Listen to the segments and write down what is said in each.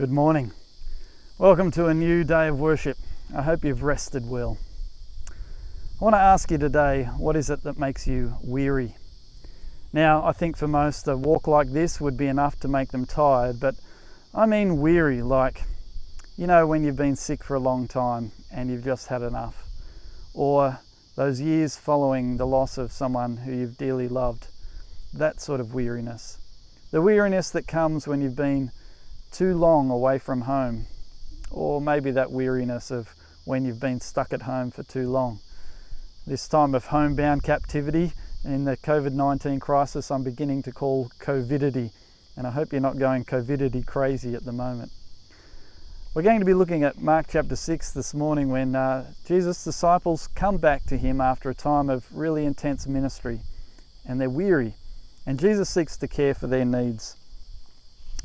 Good morning. Welcome to a new day of worship. I hope you've rested well. I want to ask you today, what is it that makes you weary? Now, I think for most, a walk like this would be enough to make them tired, but I mean weary, like, when you've been sick for a long time and you've just had enough, or those years following the loss of someone who you've dearly loved, that sort of weariness. The weariness that comes when you've been too long away from home, or maybe that weariness of when you've been stuck at home for too long. This time of homebound captivity in the COVID-19 crisis, I'm beginning to call COVIDity, and I hope you're not going COVIDity crazy at the moment. We're going to be looking at Mark chapter 6 this morning when Jesus' disciples come back to him after a time of really intense ministry, and they're weary, and Jesus seeks to care for their needs.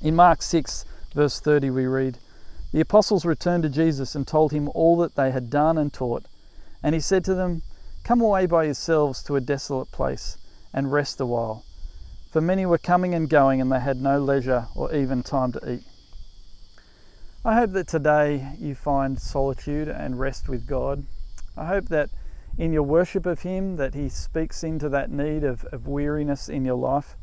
In Mark 6 verse 30 we read, "The apostles returned to Jesus and told him all that they had done and taught. And he said to them, 'Come away by yourselves to a desolate place and rest a while.' For many were coming and going and they had no leisure or even time to eat." I hope that today you find solitude and rest with God. I hope that in your worship of him that he speaks into that need of weariness in your life.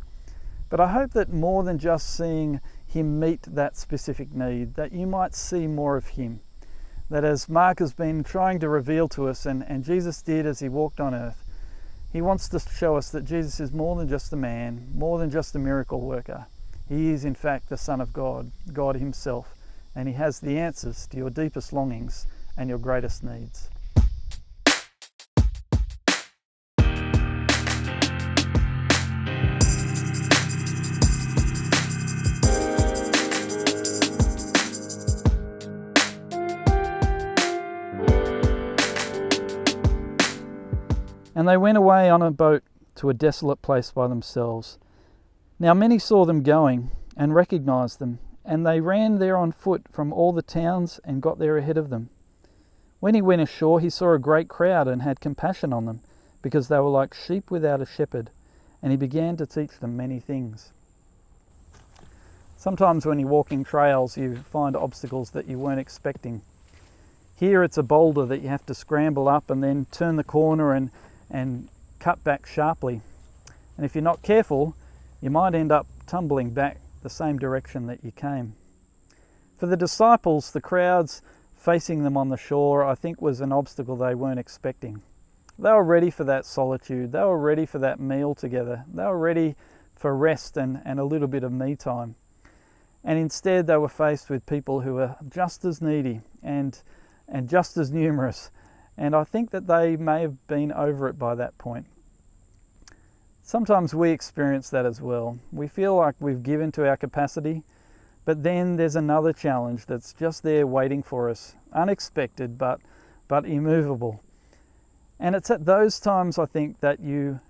But I hope that more than just seeing him meet that specific need, that you might see more of him. That as Mark has been trying to reveal to us, and Jesus did as he walked on earth, he wants to show us that Jesus is more than just a man, more than just a miracle worker. He is in fact the Son of God, God himself, and he has the answers to your deepest longings and your greatest needs. And they went away on a boat to a desolate place by themselves. Now many saw them going and recognized them, and they ran there on foot from all the towns and got there ahead of them. When he went ashore, he saw a great crowd and had compassion on them, because they were like sheep without a shepherd, and he began to teach them many things. Sometimes when you're walking trails, you find obstacles that you weren't expecting. Here it's a boulder that you have to scramble up and then turn the corner and cut back sharply. And if you're not careful, you might end up tumbling back the same direction that you came. For the disciples, the crowds facing them on the shore, I think, was an obstacle they weren't expecting. They were ready for that solitude. They were ready for that meal together. They were ready for rest and a little bit of me time. And instead they were faced with people who were just as needy and just as numerous. And I think that they may have been over it by that point. Sometimes we experience that as well. We feel like we've given to our capacity, but then there's another challenge that's just there waiting for us, unexpected but immovable. And it's at those times, I think, that you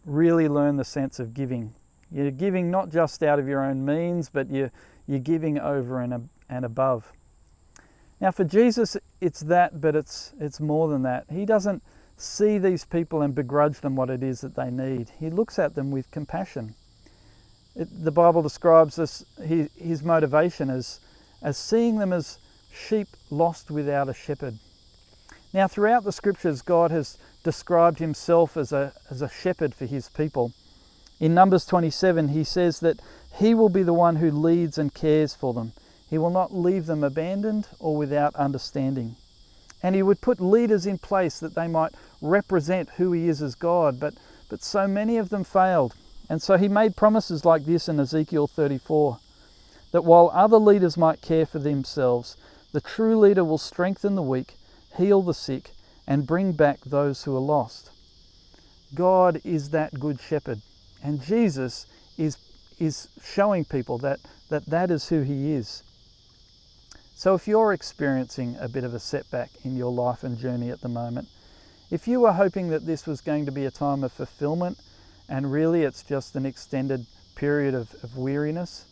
really learn the sense of giving. You're giving not just out of your own means, but you're giving over and above. Now for Jesus, it's that, but it's more than that. He doesn't see these people and begrudge them what it is that they need. He looks at them with compassion. The Bible describes his motivation as seeing them as sheep lost without a shepherd. Now throughout the scriptures, God has described himself as a shepherd for his people. In Numbers 27, he says that he will be the one who leads and cares for them. He will not leave them abandoned or without understanding. And he would put leaders in place that they might represent who he is as God, but so many of them failed. And so he made promises like this in Ezekiel 34, that while other leaders might care for themselves, the true leader will strengthen the weak, heal the sick, and bring back those who are lost. God is that good shepherd, and Jesus is showing people that is who he is. So if you're experiencing a bit of a setback in your life and journey at the moment, if you were hoping that this was going to be a time of fulfillment and really it's just an extended period of weariness,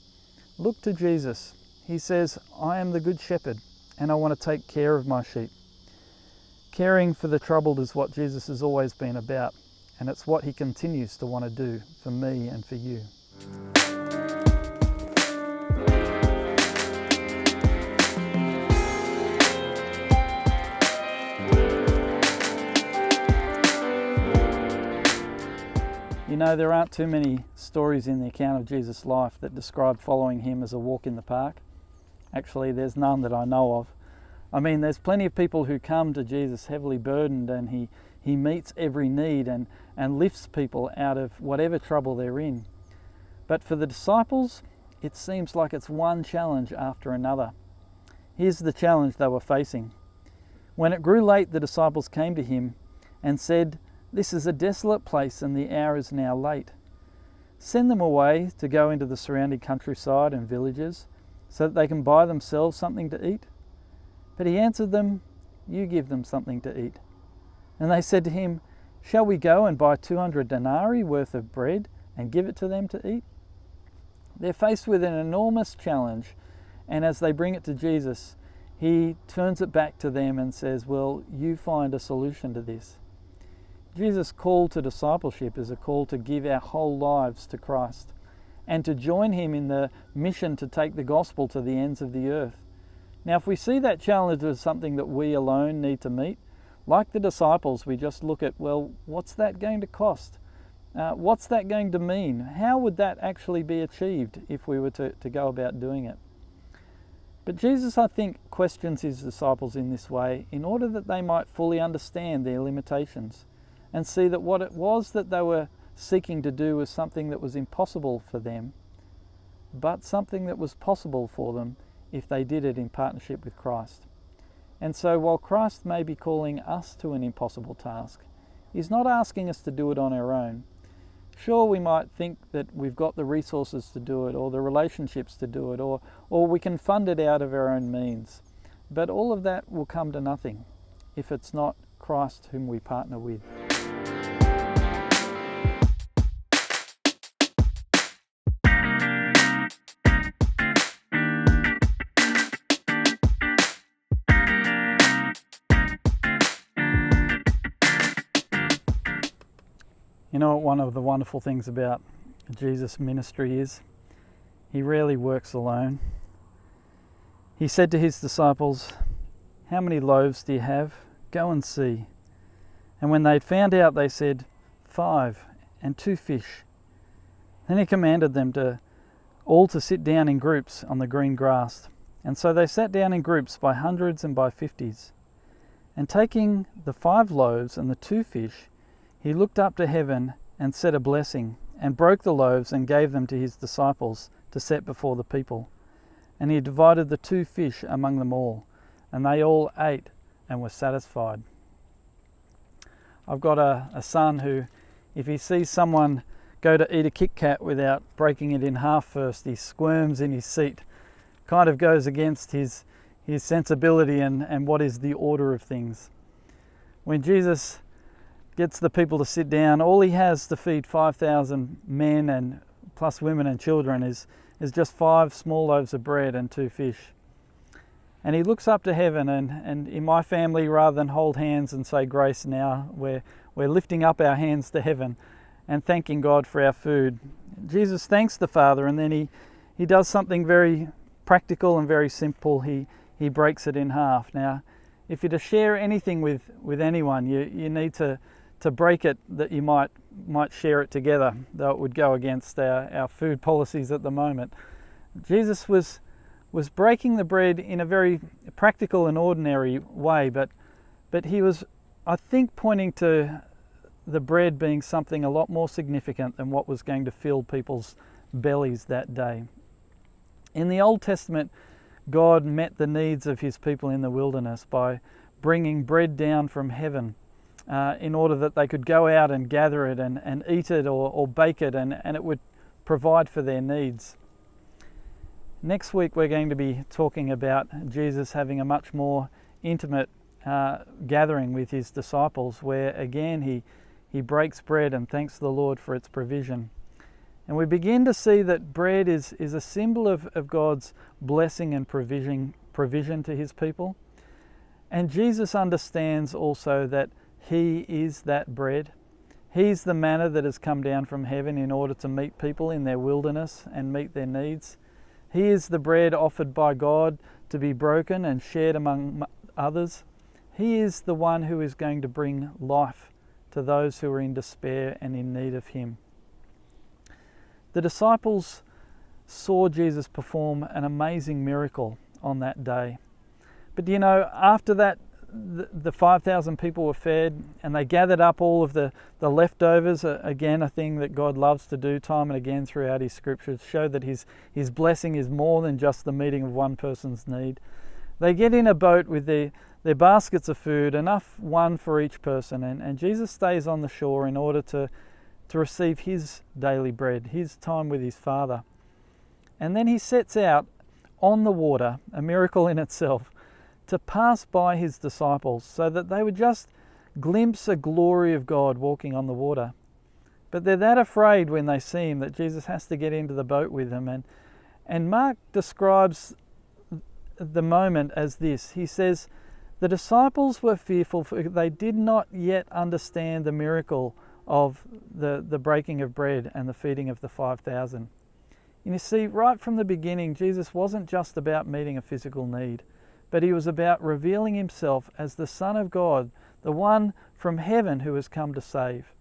look to Jesus. He says, "I am the good shepherd and I want to take care of my sheep." Caring for the troubled is what Jesus has always been about, and it's what he continues to want to do for me and for you. You know, there aren't too many stories in the account of Jesus' life that describe following him as a walk in the park. Actually, there's none that I know of. I mean, there's plenty of people who come to Jesus heavily burdened, and he meets every need and lifts people out of whatever trouble they're in. But for the disciples, it seems like it's one challenge after another. Here's the challenge they were facing. When it grew late, the disciples came to him and said, "This is a desolate place and the hour is now late. Send them away to go into the surrounding countryside and villages so that they can buy themselves something to eat." But he answered them, "You give them something to eat." And they said to him, "Shall we go and buy 200 denarii worth of bread and give it to them to eat?" They're faced with an enormous challenge, and as they bring it to Jesus, he turns it back to them and says, "Well, you find a solution to this." Jesus' call to discipleship is a call to give our whole lives to Christ and to join him in the mission to take the gospel to the ends of the earth. Now, if we see that challenge as something that we alone need to meet, like the disciples, we just look at, well, what's that going to cost? What's that going to mean? How would that actually be achieved if we were to go about doing it? But Jesus, I think, questions his disciples in this way in order that they might fully understand their limitations and see that what it was that they were seeking to do was something that was impossible for them, but something that was possible for them if they did it in partnership with Christ. And so while Christ may be calling us to an impossible task, he's not asking us to do it on our own. Sure, we might think that we've got the resources to do it or the relationships to do it, or we can fund it out of our own means. But all of that will come to nothing if it's not Christ whom we partner with. You know what one of the wonderful things about Jesus' ministry is? He rarely works alone. He said to his disciples, "How many loaves do you have? Go and see." And when they'd found out, they said, 5 and 2 fish. Then he commanded them all to sit down in groups on the green grass. And so they sat down in groups by hundreds and by 50s. And taking the 5 loaves and the 2 fish, he looked up to heaven and said a blessing, and broke the loaves and gave them to his disciples to set before the people. And he divided the 2 fish among them all, and they all ate and were satisfied. I've got a son who, if he sees someone go to eat a Kit Kat without breaking it in half first, he squirms in his seat, kind of goes against his sensibility and what is the order of things. When Jesus gets the people to sit down, all he has to feed 5,000 men and plus women and children is just 5 small loaves of bread and 2 fish. And he looks up to heaven, and in my family, rather than hold hands and say grace now, we're lifting up our hands to heaven and thanking God for our food. Jesus thanks the Father, and then he does something very practical and very simple. He breaks it in half. Now, if you're to share anything with anyone, you need to break it that you might share it together, though it would go against our food policies at the moment. Jesus was breaking the bread in a very practical and ordinary way, but he was, I think, pointing to the bread being something a lot more significant than what was going to fill people's bellies that day. In the Old Testament, God met the needs of his people in the wilderness by bringing bread down from heaven in order that they could go out and gather it and eat it or bake it, and it would provide for their needs. Next week we're going to be talking about Jesus having a much more intimate gathering with his disciples, where again he breaks bread and thanks the Lord for its provision. And we begin to see that bread is a symbol of God's blessing and provision to his people. And Jesus understands also that he is that bread. He's the manna that has come down from heaven in order to meet people in their wilderness and meet their needs. He is the bread offered by God to be broken and shared among others. He is the one who is going to bring life to those who are in despair and in need of him. The disciples saw Jesus perform an amazing miracle on that day. But you know, after that, the 5,000 people were fed, and they gathered up all of the leftovers. Again, a thing that God loves to do time and again throughout his scriptures, show that his blessing is more than just the meeting of one person's need. They get in a boat with their baskets of food, enough one for each person, and Jesus stays on the shore in order to receive his daily bread, his time with his Father. And then he sets out on the water, a miracle in itself, to pass by his disciples so that they would just glimpse a glory of God walking on the water. But they're that afraid when they see him that Jesus has to get into the boat with them. And Mark describes the moment as this. He says, the disciples were fearful, for they did not yet understand the miracle of the breaking of bread and the feeding of the 5,000. And you see, right from the beginning, Jesus wasn't just about meeting a physical need, but he was about revealing himself as the Son of God, the one from heaven who has come to save.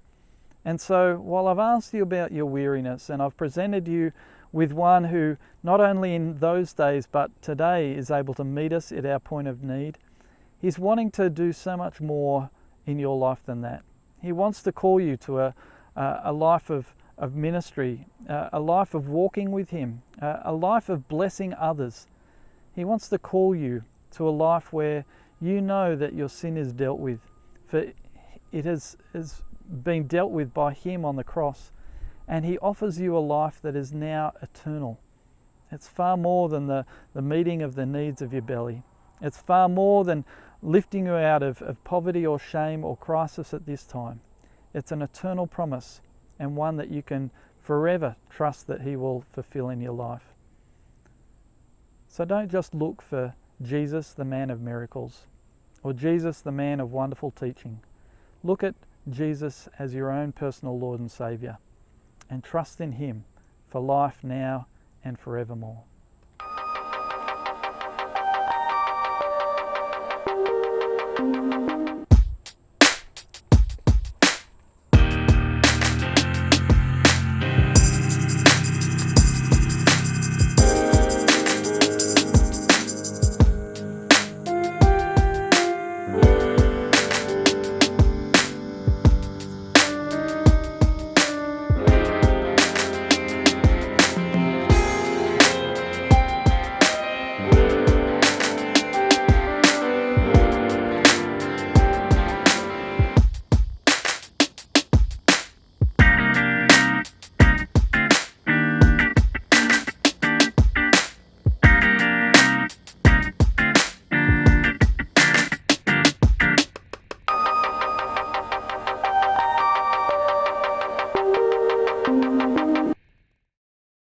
And so, while I've asked you about your weariness, and I've presented you with one who not only in those days but today is able to meet us at our point of need, he's wanting to do so much more in your life than that. He wants to call you to a life of ministry, a life of walking with him, a life of blessing others. He wants to call you to a life where you know that your sin is dealt with, for it has been dealt with by him on the cross, and he offers you a life that is now eternal. It's far more than the meeting of the needs of your belly. It's far more than lifting you out of poverty or shame or crisis at this time. It's an eternal promise, and one that you can forever trust that he will fulfill in your life. So don't just look for Jesus, the man of miracles, or Jesus, the man of wonderful teaching. Look at Jesus as your own personal Lord and Saviour, and trust in him for life now and forevermore.